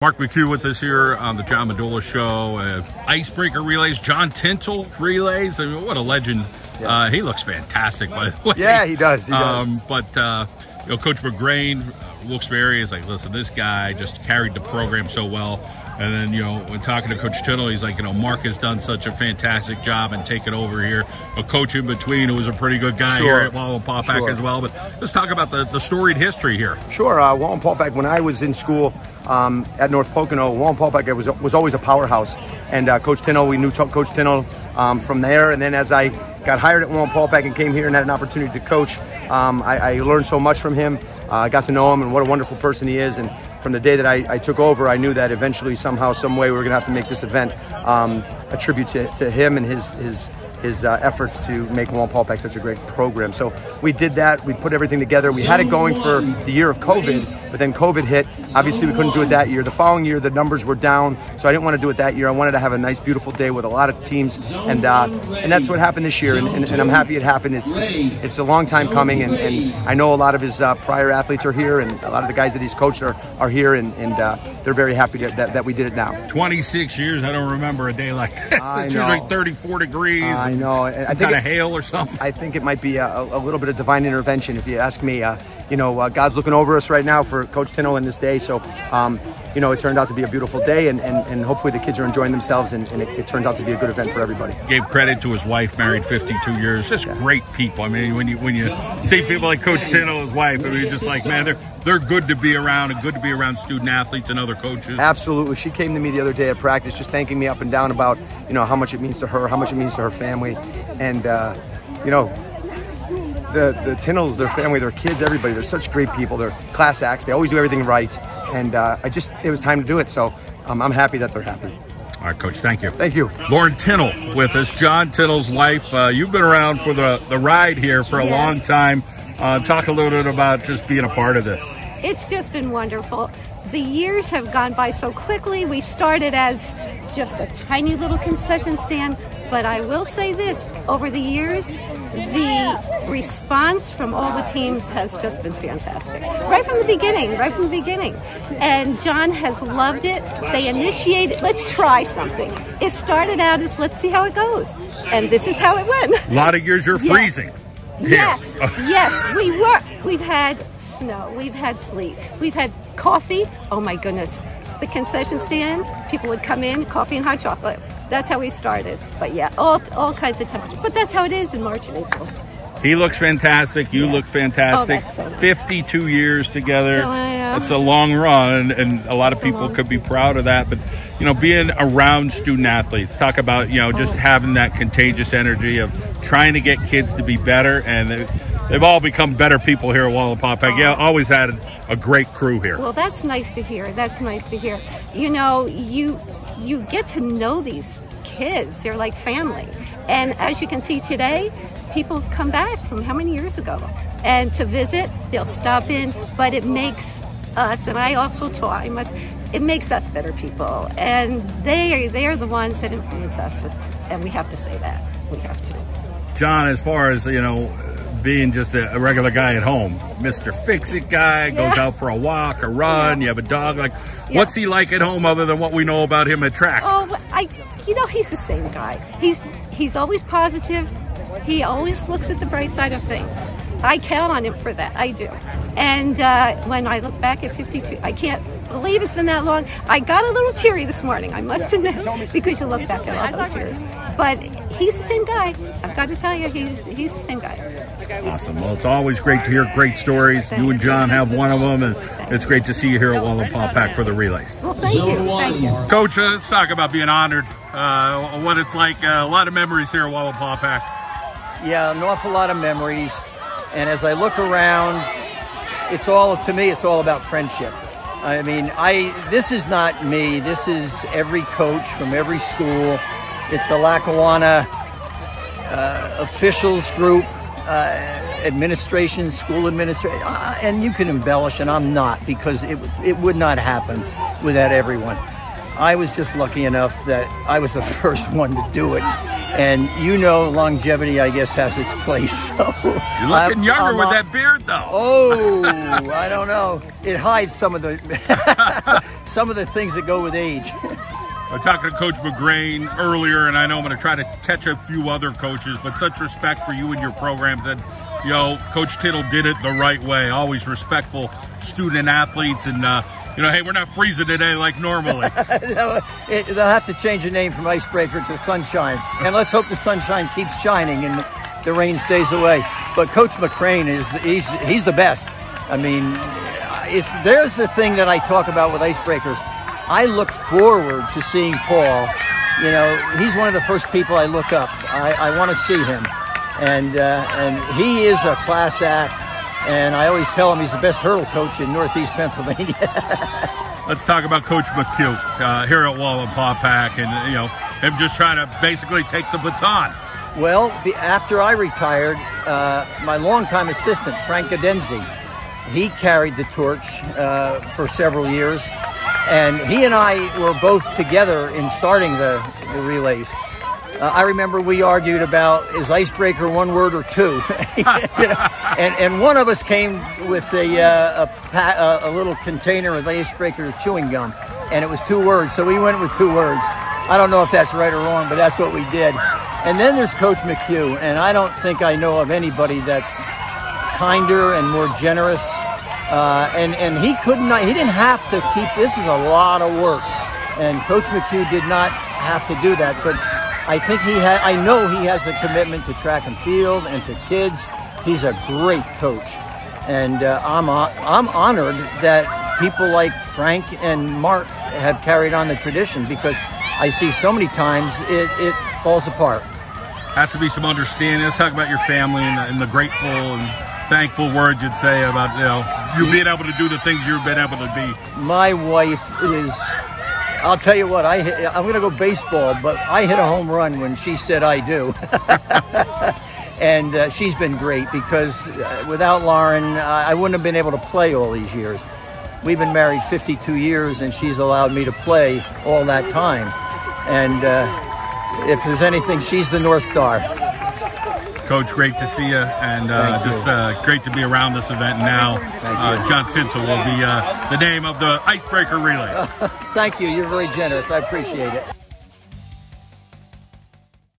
Mark McHugh with us here on the John Mendola Show. Icebreaker relays, John Tintle relays. I mean, what a legend. Yeah. He looks fantastic, by the way. Yeah, he does. He does. But, Coach McGrain, Wilkes-Barre is like, listen, this guy just carried the program so well. And then, when talking to Coach Tintle, he's like, Mark has done such a fantastic job and taken over here. A coach in between who was a pretty good guy here at Wallenpaupack as well. But let's talk about the storied history here. Sure. Wallenpaupack, when I was in school at North Pocono, Wallenpaupack was always a powerhouse. And Coach Tintle, we knew Coach Tintle from there. And then as I got hired at Wallenpaupack and came here and had an opportunity to coach, I learned so much from him. I got to know him and what a wonderful person he is. And from the day that I took over, I knew that eventually, somehow, some way, we were going to have to make this event a tribute to him and his efforts to make Wallenpaupack such a great program. So we did that. We put everything together. We had it going for the year of COVID, but then COVID hit. Obviously, we couldn't do it that year. The following year, the numbers were down, so I didn't want to do it that year. I wanted to have a nice, beautiful day with a lot of teams, and that's what happened this year. And I'm happy it happened. It's a long time coming, and I know a lot of his prior athletes are here, and a lot of the guys that he's coached are here, and they're very happy that we did it now. 26 years. I don't remember a day like this. It's usually 34 degrees. I know. I think kind of hail or something. I think it might be a little bit of divine intervention, if you ask me. God's looking over us right now for Coach Tintle in this day. So, it turned out to be a beautiful day, and hopefully the kids are enjoying themselves, and it turned out to be a good event for everybody. Gave credit to his wife, married 52 years. Just great people. I mean, when you see people like Coach Tintle, his wife, I mean, you're just like, man, they're good to be around, and good to be around student athletes and other coaches. Absolutely. She came to me the other day at practice, just thanking me up and down about, how much it means to her, how much it means to her family, and the Tintles, their family, their kids, everybody, they're such great people. They're class acts. They always do everything right. And it was time to do it. So I'm happy that they're happy. All right, Coach, thank you. Thank you. Lauren Tintle with us, John Tintle's wife. You've been around for the ride here for a long time. Talk a little bit about just being a part of this. It's just been wonderful. The years have gone by so quickly. We started as just a tiny little concession stand, but I will say this, over the years, the response from all the teams has just been fantastic. Right from the beginning. And John has loved it. They initiated, let's try something. It started out as, let's see how it goes. And this is how it went. A lot of years you're freezing. Yes, We've had snow, we've had sleet, we've had coffee. Oh my goodness. The concession stand, people would come in, coffee and hot chocolate. That's how we started. But yeah, all kinds of temperatures. But that's how it is in March and April. He looks fantastic. You look fantastic. Oh, so nice. 52 years together. Oh, yeah. It's a long run, and a lot of people could be proud of that. But, being around student athletes, talk about, just having that contagious energy of trying to get kids to be better. And they've all become better people here at Wallenpaupack. Yeah, always had a great crew here. Well, that's nice to hear. You get to know these kids. They're like family. And as you can see today, people have come back from how many years ago? And to visit, they'll stop in, but it makes us, and I also taught, it makes us better people. And they are the ones that influence us, and we have to say that. We have to. John, as far as, being just a regular guy at home, Mr. Fix-It guy, goes out for a walk, a run, you have a dog. What's he like at home other than what we know about him at track? Oh, he's the same guy. He's always positive. He always looks at the bright side of things. I count on him for that. I do. And when I look back at 52, I can't believe it's been that long. I got a little teary this morning, I must admit, because you look back at all those years. But he's the same guy. I've got to tell you, he's the same guy. Awesome. Well, it's always great to hear great stories. You and John have one of them, and it's great to see you here at Wallenpaupack for the relays. Well, thank you. Coach, let's talk about being honored, what it's like, a lot of memories here at Wallenpaupack. Yeah, an awful lot of memories. And as I look around, to me, it's all about friendship. I mean, this is not me. This is every coach from every school. It's the Lackawanna officials group, administration, school administration, and you can embellish, and I'm not, because it would not happen without everyone. I was just lucky enough that I was the first one to do it. And longevity, I guess, has its place. So you're looking younger with that beard, though. Oh, I don't know. It hides some of the some of the things that go with age. I was talking to Coach McGrain earlier, and I know I'm going to try to catch a few other coaches, but such respect for you and your programs. And, Coach Tintle did it the right way, always respectful student athletes. And, hey, we're not freezing today like normally. They'll have to change the name from Icebreaker to Sunshine. And let's hope the sunshine keeps shining and the rain stays away. But Coach McGrain, he's the best. I mean, there's the thing that I talk about with Icebreakers. I look forward to seeing Paul. He's one of the first people I look up. I want to see him. And he is a class act. And I always tell him he's the best hurdle coach in Northeast Pennsylvania. Let's talk about Coach McHugh here at Wallenpaupack, and him just trying to basically take the baton. Well, after I retired, my longtime assistant Frank Gadenzi, he carried the torch for several years, and he and I were both together in starting the relays. I remember we argued about, is Icebreaker one word or two? And one of us came with a little container of Icebreaker chewing gum, and it was 2 words, so we went with 2 words. I don't know if that's right or wrong, but that's what we did. And then there's Coach McHugh, and I don't think I know of anybody that's kinder and more generous. And he didn't have to keep, this is a lot of work, and Coach McHugh did not have to do that, but I think I know he has a commitment to track and field and to kids. He's a great coach, and I'm honored that people like Frank and Mark have carried on the tradition, because I see so many times it falls apart. Has to be some understanding. Let's talk about your family and the grateful and thankful words you'd say about you being able to do the things you've been able to be. My wife is. I'll tell you what, I'm going to go baseball, but I hit a home run when she said I do. And she's been great, because without Lauren, I wouldn't have been able to play all these years. We've been married 52 years, and she's allowed me to play all that time. And if there's anything, she's the North Star. Coach, great to see you, and just great to be around this event. Now, John Tintle will be the name of the Icebreaker Relay. Thank you. You're very generous. I appreciate it.